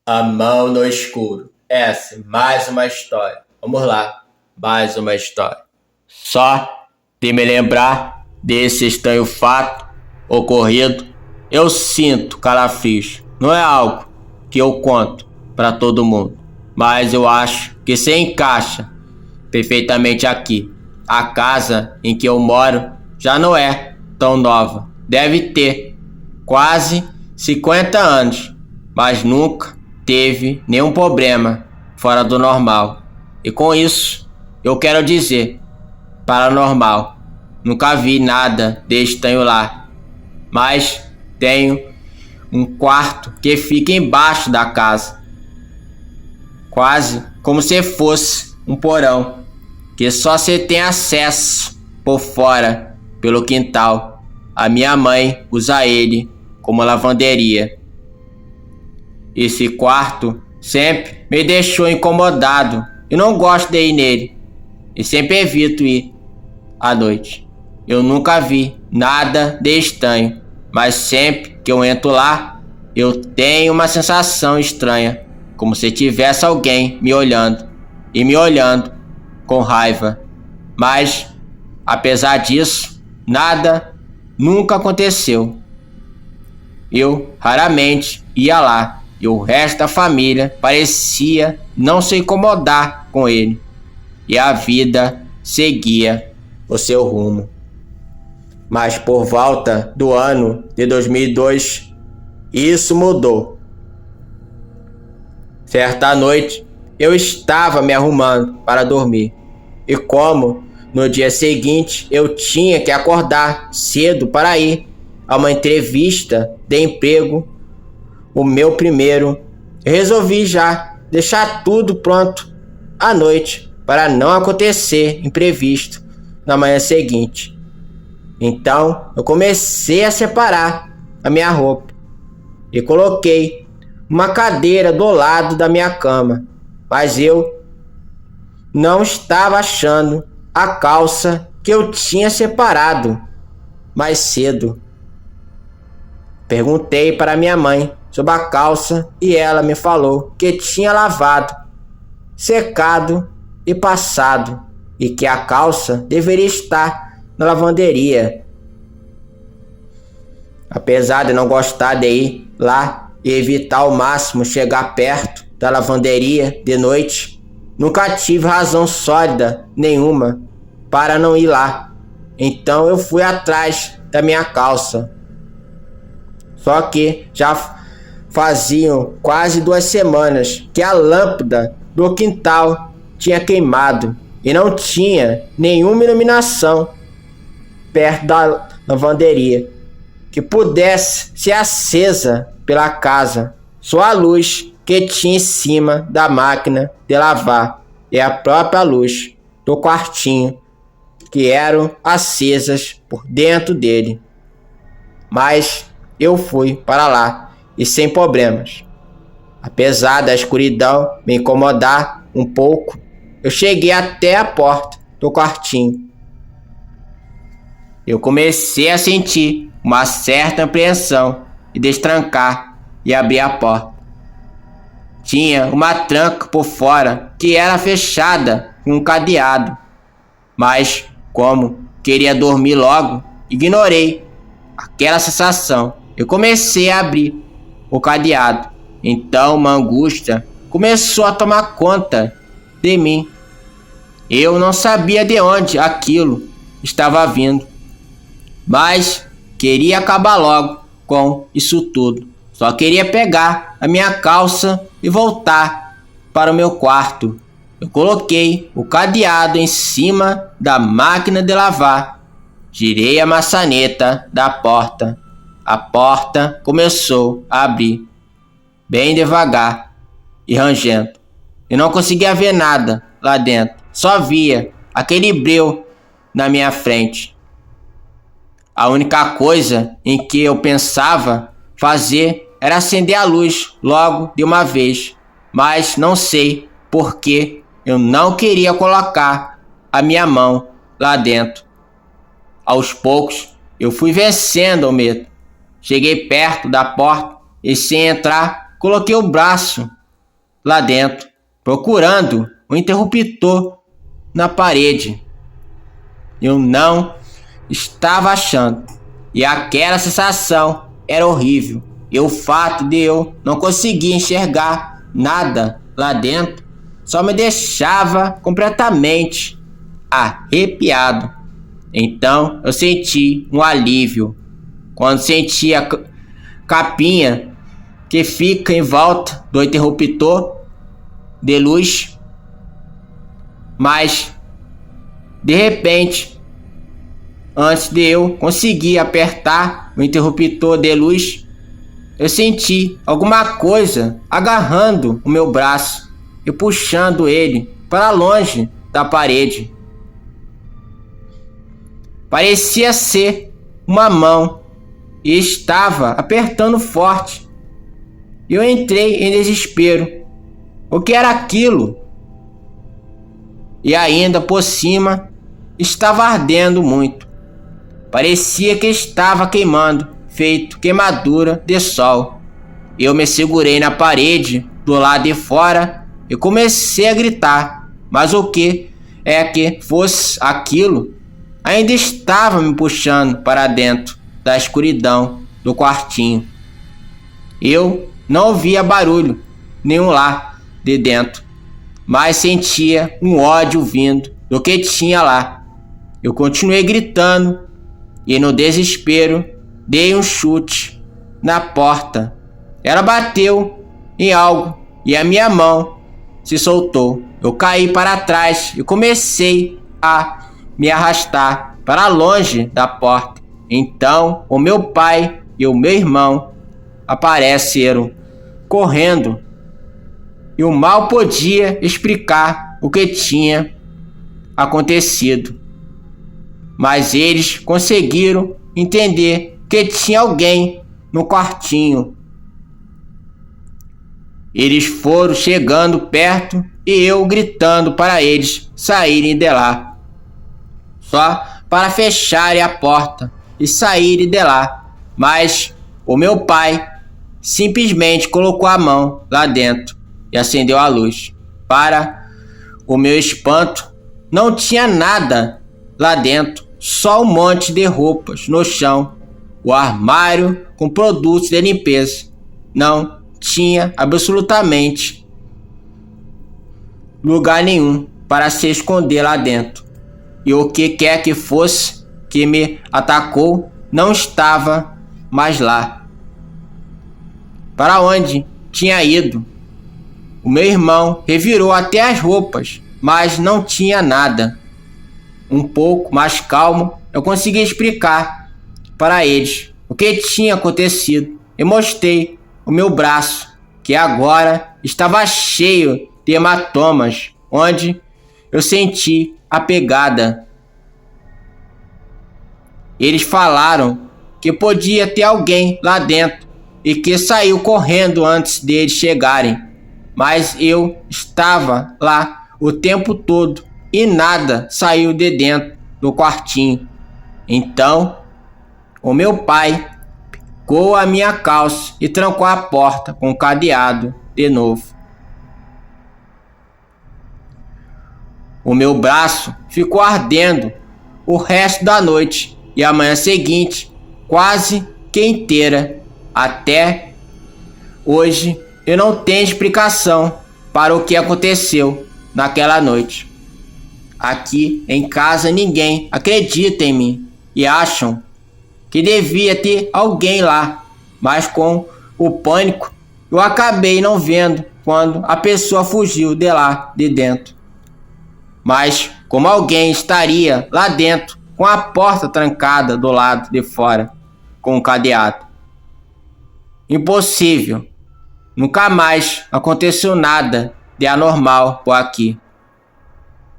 A mão no escuro. Essa, mais uma história. Vamos lá, mais uma história. Só de me lembrar desse estranho fato ocorrido, eu sinto calafrios. Não é algo que eu conto para todo mundo, mas eu acho que se encaixa perfeitamente aqui. A casa em que eu moro já não é tão nova. Deve ter quase 50 anos, mas nunca teve nenhum problema fora do normal. E com isso, eu quero dizer paranormal. Nunca vi nada de estranho lá, mas tenho um quarto que fica embaixo da casa, quase como se fosse um porão, que só se tem acesso por fora, pelo quintal. A minha mãe usa ele como lavanderia. Esse quarto sempre me deixou incomodado. Eu não gosto de ir nele e sempre evito ir à noite. Eu nunca vi nada de estranho, mas sempre que eu entro lá, eu tenho uma sensação estranha, como se tivesse alguém me olhando e me olhando com raiva. Mas, apesar disso, nada nunca aconteceu. Eu raramente ia lá e o resto da família parecia não se incomodar com ele, e a vida seguia o seu rumo. Mas por volta do ano de 2002, isso mudou. Certa noite, eu estava me arrumando para dormir, e como no dia seguinte eu tinha que acordar cedo para ir a uma entrevista de emprego, o meu primeiro, eu resolvi já deixar tudo pronto à noite para não acontecer imprevisto na manhã seguinte. Então eu comecei a separar a minha roupa e coloquei uma cadeira do lado da minha cama, mas eu não estava achando a calça que eu tinha separado mais cedo. Perguntei para minha mãe sobre a calça e ela me falou que tinha lavado, secado e passado, e que a calça deveria estar na lavanderia. Apesar de não gostar de ir lá e evitar ao máximo chegar perto da lavanderia de noite, nunca tive razão sólida nenhuma para não ir lá. Então eu fui atrás da minha calça. Só que já faziam quase 2 semanas que a lâmpada do quintal tinha queimado e não tinha nenhuma iluminação perto da lavanderia que pudesse ser acesa pela casa. Só a luz que tinha em cima da máquina de lavar e a própria luz do quartinho que eram acesas por dentro dele. Mas eu fui para lá e sem problemas. Apesar da escuridão me incomodar um pouco, eu cheguei até a porta do quartinho. Eu comecei a sentir uma certa apreensão e destrancar e abrir a porta. Tinha uma tranca por fora que era fechada com um cadeado, mas como queria dormir logo, ignorei aquela sensação. Eu comecei a abrir o cadeado. Então uma angústia começou a tomar conta de mim. Eu não sabia de onde aquilo estava vindo, mas queria acabar logo com isso tudo. Só queria pegar a minha calça e voltar para o meu quarto. Eu coloquei o cadeado em cima da máquina de lavar. Girei a maçaneta da porta. A porta começou a abrir, bem devagar e rangendo. Eu não conseguia ver nada lá dentro. Só via aquele breu na minha frente. A única coisa em que eu pensava fazer era acender a luz logo de uma vez. Mas não sei por que eu não queria colocar a minha mão lá dentro. Aos poucos eu fui vencendo o medo. Cheguei perto da porta e sem entrar, coloquei o braço lá dentro, procurando o interruptor na parede. Eu não estava achando, e aquela sensação era horrível. E o fato de eu não conseguir enxergar nada lá dentro só me deixava completamente arrepiado. Então eu senti um alívio quando senti a capinha que fica em volta do interruptor de luz, mas de repente, antes de eu conseguir apertar o interruptor de luz, eu senti alguma coisa agarrando o meu braço e puxando ele para longe da parede. Parecia ser uma mão e estava apertando forte. Eu entrei em desespero. O que era aquilo? E ainda por cima estava ardendo muito. Parecia que estava queimando, feito queimadura de sol. Eu me segurei na parede do lado de fora e comecei a gritar, mas o que é que fosse aquilo ainda estava me puxando para dentro da escuridão do quartinho. Eu não ouvia barulho nenhum lá de dentro, mas sentia um ódio vindo do que tinha lá. Eu continuei gritando e no desespero dei um chute na porta. Ela bateu em algo e a minha mão se soltou. Eu caí para trás e comecei a me arrastar para longe da porta. Então o meu pai e o meu irmão apareceram correndo. Eu mal podia explicar o que tinha acontecido, mas eles conseguiram entender que tinha alguém no quartinho. Eles foram chegando perto e eu gritando para eles saírem de lá, só para fecharem a porta e saírem de lá. Mas o meu pai simplesmente colocou a mão lá dentro e acendeu a luz. Para o meu espanto, não tinha nada lá dentro, só um monte de roupas no chão. O armário com produtos de limpeza não tinha absolutamente lugar nenhum para se esconder lá dentro. E o que quer que fosse que me atacou não estava mais lá. Para onde tinha ido? O meu irmão revirou até as roupas, mas não tinha nada. Um pouco mais calmo, eu consegui explicar para eles o que tinha acontecido e mostrei o meu braço, que agora estava cheio de hematomas, onde eu senti a pegada. Eles falaram que podia ter alguém lá dentro e que saiu correndo antes deles chegarem, mas eu estava lá o tempo todo e nada saiu de dentro do quartinho. Então o meu pai pegou a minha calça e trancou a porta com o cadeado de novo. O meu braço ficou ardendo o resto da noite e a manhã seguinte quase que inteira. Até hoje eu não tenho explicação para o que aconteceu naquela noite. Aqui em casa ninguém acredita em mim e acham que devia ter alguém lá, mas com o pânico eu acabei não vendo quando a pessoa fugiu de lá de dentro. Mas como alguém estaria lá dentro com a porta trancada do lado de fora com o cadeado? Impossível. Nunca mais aconteceu nada de anormal por aqui.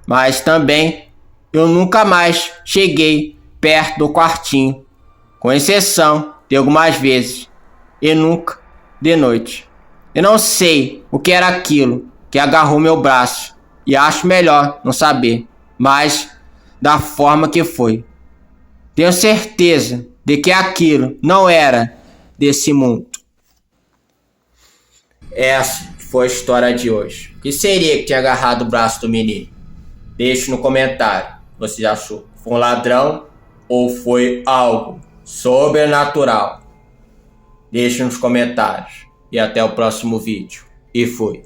Mas também eu nunca mais cheguei perto do quartinho, com exceção de algumas vezes, e nunca de noite. Eu não sei o que era aquilo que agarrou meu braço e acho melhor não saber, mas da forma que foi. Tenho certeza de que aquilo não era desse mundo. Essa foi a história de hoje? O que seria que tinha agarrado o braço do menino? Deixe no comentário. Você já achou que foi um ladrão ou foi algo sobrenatural? Deixe nos comentários. E até o próximo vídeo. E fui.